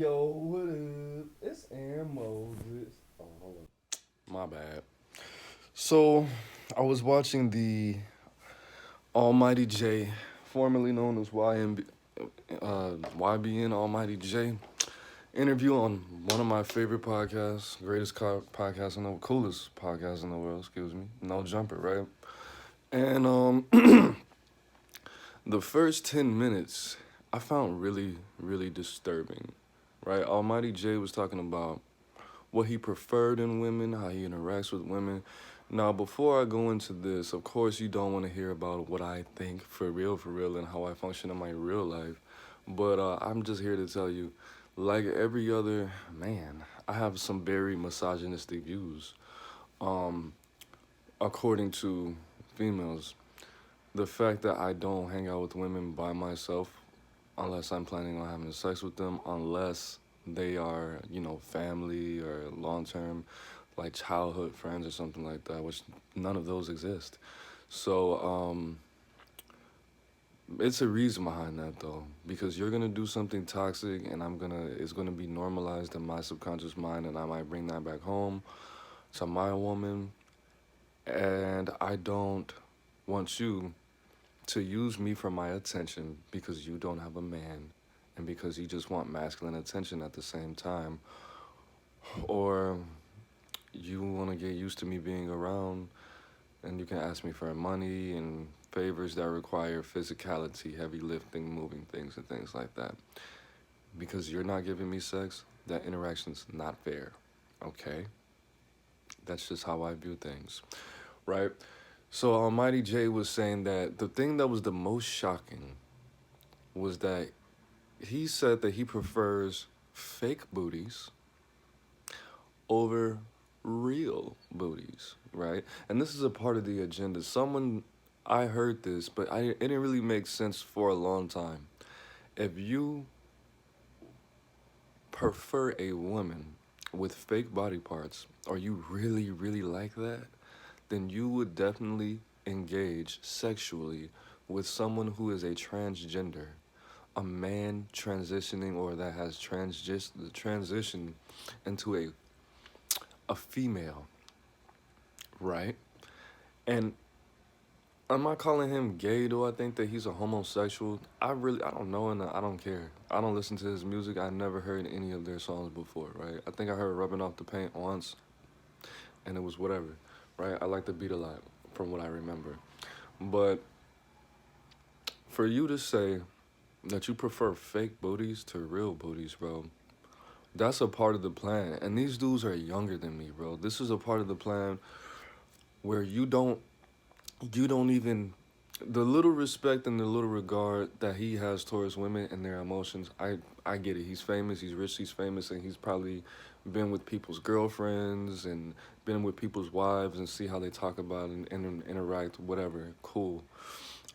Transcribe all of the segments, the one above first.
Yo, what up? It's Aaron Moses. Oh, hold on. My bad. So, I was watching the Almighty J, formerly known as YBN Almighty J, interview on one of my favorite podcasts, podcast in the coolest podcast in the world. Excuse me, No Jumper, right? And the first 10 minutes, I found really disturbing, right? Almighty J was talking about what he preferred in women, how he interacts with women. Now, before I go into this, of course, you don't want to hear about what I think for real, and how I function in my real life. But I'm just here to tell you, like every other man, I have some very misogynistic views. Um, According to females, the fact that I don't hang out with women by myself unless I'm planning on having sex with them, unless they are, family or long term, like childhood friends or something like that, which none of those exist. So, it's a reason behind that though, because you're gonna do something toxic, and it's gonna be normalized in my subconscious mind, and I might bring that back home to my woman, and I don't want you to use me for my attention because you don't have a man and because you just want masculine attention at the same time, or you want to get used to me being around and you can ask me for money and favors that require physicality, heavy lifting, moving things, and things like that. Because you're not giving me sex, that interaction's not fair. Okay? That's just how I view things, right? So Almighty J was saying that the thing that was the most shocking was that he said that he prefers fake booties over real booties, right? And this is a part of the agenda. I heard this, but it didn't really make sense for a long time. If you prefer a woman with fake body parts, or you really like that, then you would definitely engage sexually with someone who is a transgender, a man transitioning or that has transitioned into a female, right? And I'm not calling him gay. Do I think that he's a homosexual? I don't know, and I don't care. I don't listen to his music. I never heard any of their songs before, right? I think I heard Rubbing Off the Paint once, and it was whatever, right? I like the beat a lot, from what I remember. But for you to say that you prefer fake booties to real booties, bro, that's a part of the plan. And these dudes are younger than me, bro. This is a part of the plan where you don't even, the little respect and the little regard that he has towards women and their emotions. I get it. He's famous, he's rich, he's famous, and he's probably been with people's girlfriends and been with people's wives and see how they talk about and interact, whatever. Cool.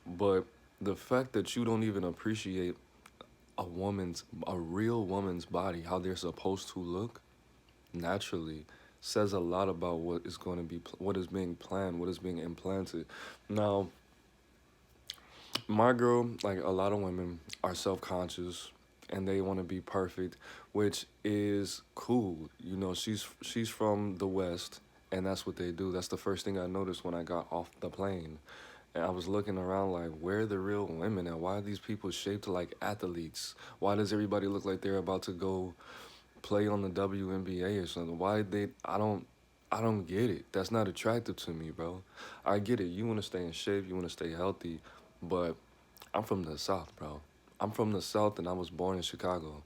But the fact that you don't even appreciate a real woman's body, how they're supposed to look naturally, says a lot about what is going to be, what is being planned, what is being implanted. Now, my girl, like a lot of women, are self-conscious and they want to be perfect, which is cool. She's from the West, and that's what they do. That's the first thing I noticed when I got off the plane. And I was looking around like, where are the real women and why are these people shaped like athletes? Why does everybody look like they're about to go play on the WNBA or something? I don't get it. That's not attractive to me, bro. I get it. You want to stay in shape, you want to stay healthy, but I'm from the South, bro. I'm from the South and I was born in Chicago.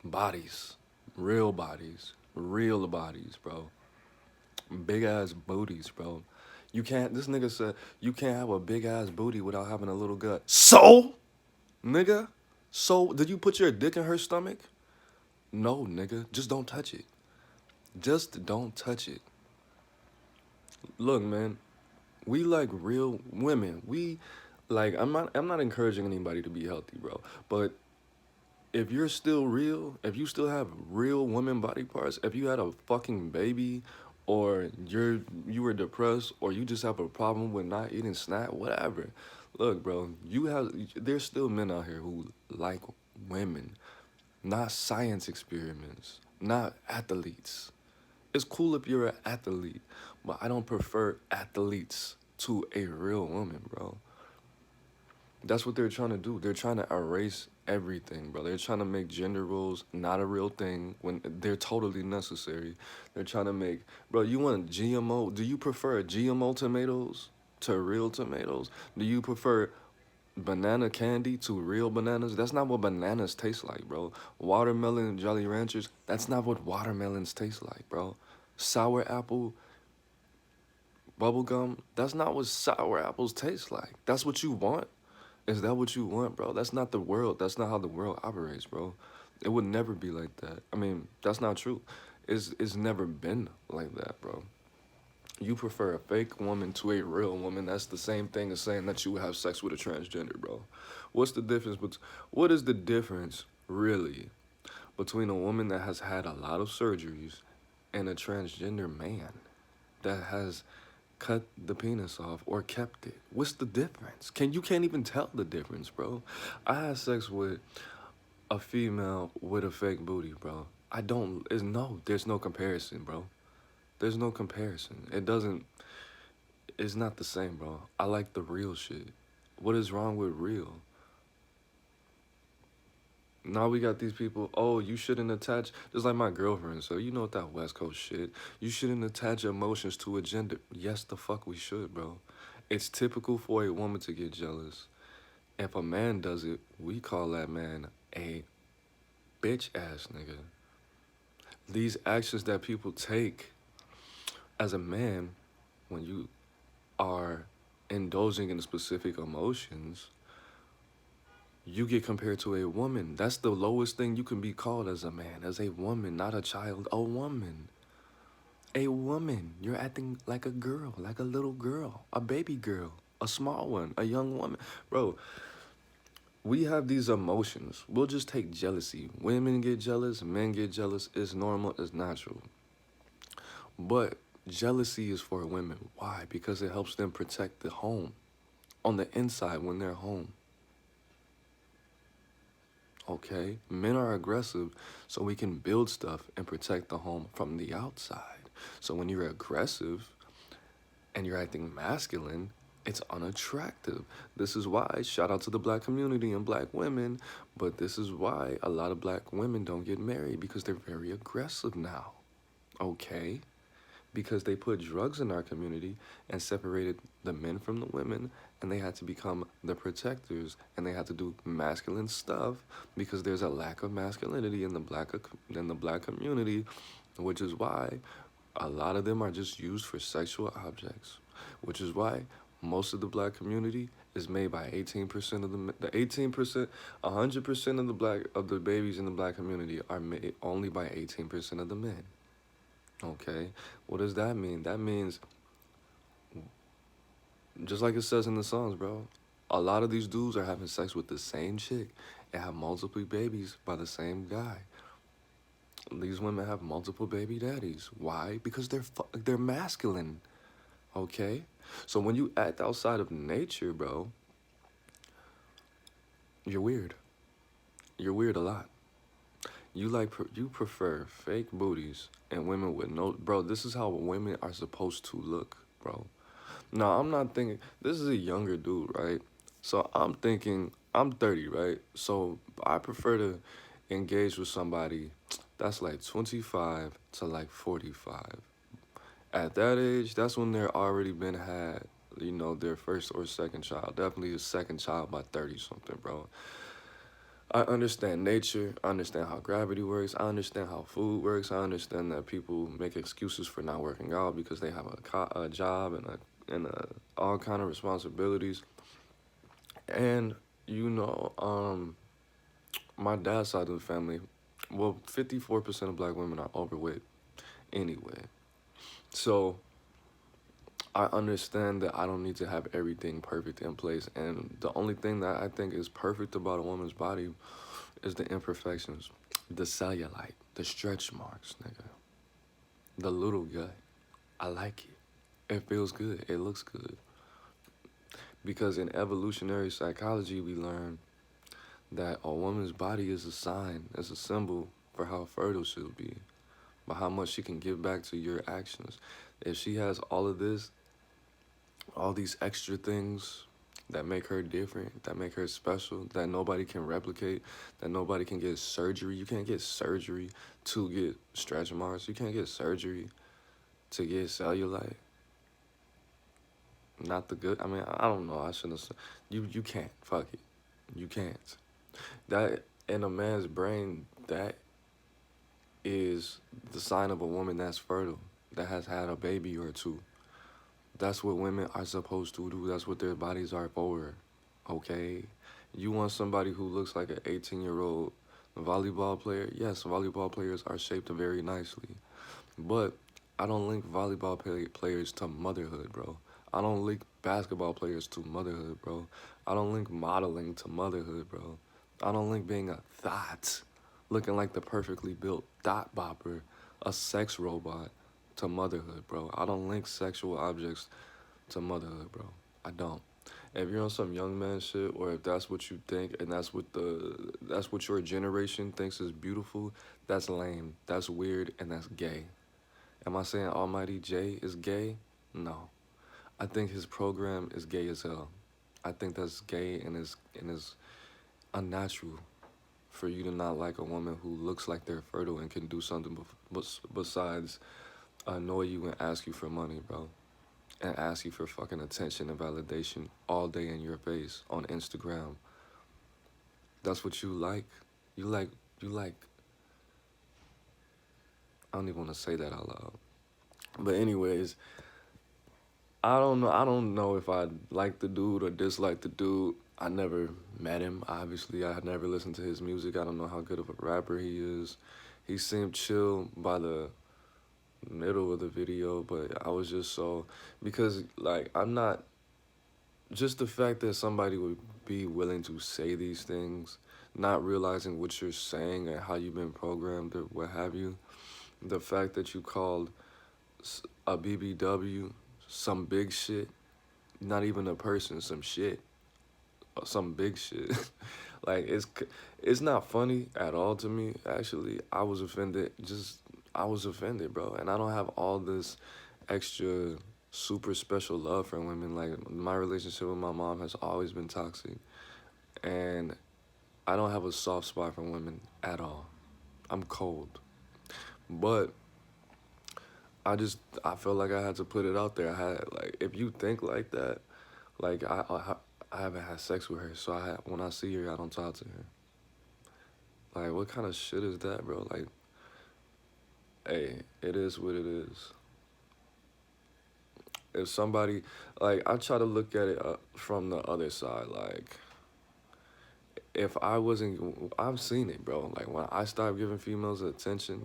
Bodies, real bodies, bro. Big ass booties, bro. This nigga said, you can't have a big ass booty without having a little gut. So, nigga, did you put your dick in her stomach? No, nigga, just don't touch it. Just don't touch it. Look, man, we like real women. I'm not encouraging anybody to be healthy, bro. But if you're still real, if you still have real woman body parts, if you had a fucking baby, or you were depressed, or you just have a problem with not eating snack, whatever. Look, bro, there's still men out here who like women. not science experiments, not athletes. It's cool if you're an athlete, but I don't prefer athletes to a real woman, bro. That's what they're trying to do. They're trying to erase everything, bro. They're trying to make gender roles not a real thing when they're totally necessary. They're trying to make, bro, you want GMO? Do you prefer GMO tomatoes to real tomatoes? Do you prefer banana candy to real bananas? That's not what bananas taste like, bro. Watermelon Jolly Ranchers, that's not what watermelons taste like, bro. Sour apple bubblegum, that's not what sour apples taste like. That's what you want? Is that what you want, bro? That's not the world. That's not how the world operates, bro. It would never be like that. I mean, that's not true. It's never been like that, bro. You prefer a fake woman to a real woman. That's the same thing as saying that you would have sex with a transgender, bro. What's the difference? What is the difference, really, between a woman that has had a lot of surgeries and a transgender man that has cut the penis off or kept it? What's the difference? You can't even tell the difference, bro. I had sex with a female with a fake booty, bro. I don't. There's no comparison, bro. There's no comparison. It doesn't. It's not the same, bro. I like the real shit. What is wrong with real? Now we got these people, oh, you shouldn't attach, just like my girlfriend, so you know what that West Coast shit. You shouldn't attach emotions to a gender. Yes, the fuck we should, bro. It's typical for a woman to get jealous. If a man does it, we call that man a bitch ass nigga. These actions that people take as a man when you are indulging in specific emotions, you get compared to a woman. That's the lowest thing you can be called as a man, as a woman, not a child, a woman. A woman. You're acting like a girl, like a little girl, a baby girl, a small one, a young woman. Bro, we have these emotions. We'll just take jealousy. Women get jealous, men get jealous. It's normal, it's natural. But jealousy is for women. Why? Because it helps them protect the home on the inside when they're home. Okay? Men are aggressive so we can build stuff and protect the home from the outside. So when you're aggressive and you're acting masculine, it's unattractive. This is why, shout out to the black community and black women, but this is why a lot of black women don't get married because they're very aggressive now. Okay? Because they put drugs in our community and separated the men from the women, and they had to become the protectors, and they had to do masculine stuff because there's a lack of masculinity in the black community, which is why a lot of them are just used for sexual objects, which is why most of the black community is made by 18% of the 18%, 100% of the babies in the black community are made only by 18% of the men. Okay, what does that mean? That means, just like it says in the songs, bro, a lot of these dudes are having sex with the same chick and have multiple babies by the same guy. These women have multiple baby daddies. Why? Because they're masculine. Okay, so when you act outside of nature, bro, you're weird. You're weird a lot. You prefer fake booties and women with no, bro. This is how women are supposed to look, bro. No, I'm not thinking, this is a younger dude, right? So I'm thinking, I'm 30, right? So I prefer to engage with somebody that's like 25 to like 45. At that age, that's when they're already been had, their first or second child. Definitely a second child by 30 something, bro. I understand nature. I understand how gravity works. I understand how food works. I understand that people make excuses for not working out because they have a job and all kind of responsibilities. And my dad's side of the family, well, 54% of black women are overweight anyway. So I understand that I don't need to have everything perfect in place. And the only thing that I think is perfect about a woman's body is the imperfections, the cellulite, the stretch marks, nigga, the little gut. I like it. It feels good. It looks good. Because in evolutionary psychology, we learn that a woman's body is a sign, is a symbol for how fertile she'll be, but how much she can give back to your actions. If she has all of this, all these extra things that make her different, that make her special, that nobody can replicate, that nobody can get surgery. You can't get surgery to get stretch marks. You can't get surgery to get cellulite. Not the good. I mean, I don't know. I shouldn't have. You can't. Fuck it. You can't. That in a man's brain, that is the sign of a woman that's fertile, that has had a baby or two. That's what women are supposed to do. That's what their bodies are for. Okay? You want somebody who looks like an 18-year-old volleyball player? Yes, volleyball players are shaped very nicely. But I don't link players to motherhood, bro. I don't link basketball players to motherhood, bro. I don't link modeling to motherhood, bro. I don't link being a thought, looking like the perfectly built dot bopper, a sex robot, to motherhood, bro. I don't link sexual objects to motherhood, bro. I don't. If you're on some young man shit, or if that's what you think, and that's what your generation thinks is beautiful, that's lame. That's weird, and that's gay. Am I saying Almighty J is gay? No. I think his program is gay as hell. I think that's gay and is unnatural for you to not like a woman who looks like they're fertile and can do something besides annoy you and ask you for money, bro. And ask you for fucking attention and validation all day in your face on Instagram. That's what you like. You like, you like, I don't even want to say that out loud. But anyways, I don't know. I don't know if I like the dude or dislike the dude. I never met him. Obviously, I had never listened to his music. I don't know how good of a rapper he is. He seemed chill by the middle of the video, but I was just so, because like I'm not, just the fact that somebody would be willing to say these things, not realizing what you're saying and how you've been programmed or what have you. The fact that you called a BBW some big shit, not even a person, some shit, some big shit. Like it's not funny at all to me. Actually, I was offended. I was offended, bro. And I don't have all this extra super special love for women. Like my relationship with my mom has always been toxic, and I don't have a soft spot for women at all. I'm cold, but I felt like I had to put it out there. I had like, if you think like that, like I haven't had sex with her, so when I see her, I don't talk to her. Like, what kind of shit is that, bro? Like, hey, it is what it is. If somebody, like, I try to look at it from the other side. Like, if I wasn't, I've seen it, bro. Like, when I stop giving females attention,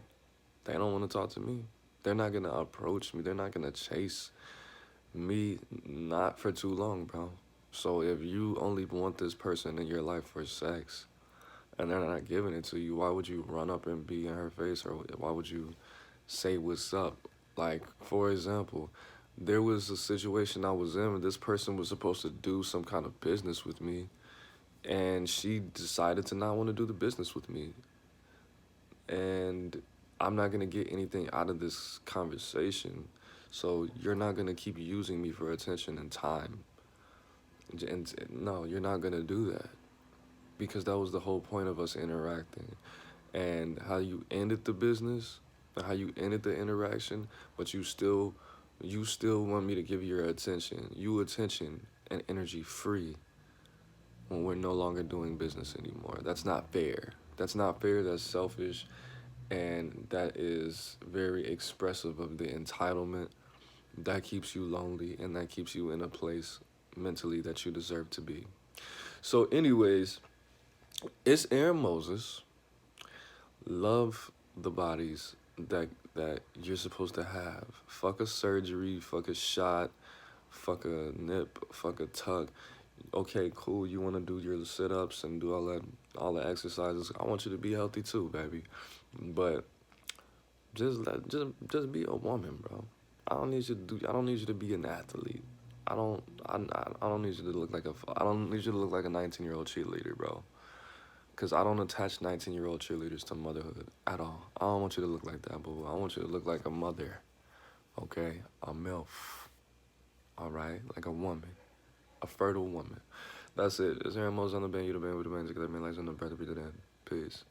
they don't want to talk to me. They're not gonna approach me. They're not gonna chase me, not for too long, bro. So if you only want this person in your life for sex, and they're not giving it to you, why would you run up and be in her face, or why would you say what's up? Like, for example, there was a situation I was in where this person was supposed to do some kind of business with me, and she decided to not want to do the business with me. And I'm not gonna get anything out of this conversation, so you're not gonna keep using me for attention and time. And no, you're not gonna do that, because that was the whole point of us interacting. And how you ended the business, and how you ended the interaction, but you still want me to give you your attention. You attention and energy free when we're no longer doing business anymore. That's not fair. That's not fair. That's selfish. And that is very expressive of the entitlement. That keeps you lonely, and that keeps you in a place mentally that you deserve to be. So anyways, it's Aaron Moses. Love the bodies that you're supposed to have. Fuck a surgery, fuck a shot, fuck a nip, fuck a tuck. Okay, cool. You want to do your sit-ups and do all the exercises. I want you to be healthy too, baby. But just be a woman, bro. I don't need you to be an athlete. I don't need you to look like a 19-year-old cheerleader, bro. Because I don't attach 19-year-old cheerleaders to motherhood at all. I don't want you to look like that, boo. I want you to look like a mother, okay? A MILF, all right? Like a woman, a fertile woman. That's it. Is there a most on the band? You the band with the band together, man. Like on the brother be the den. Peace.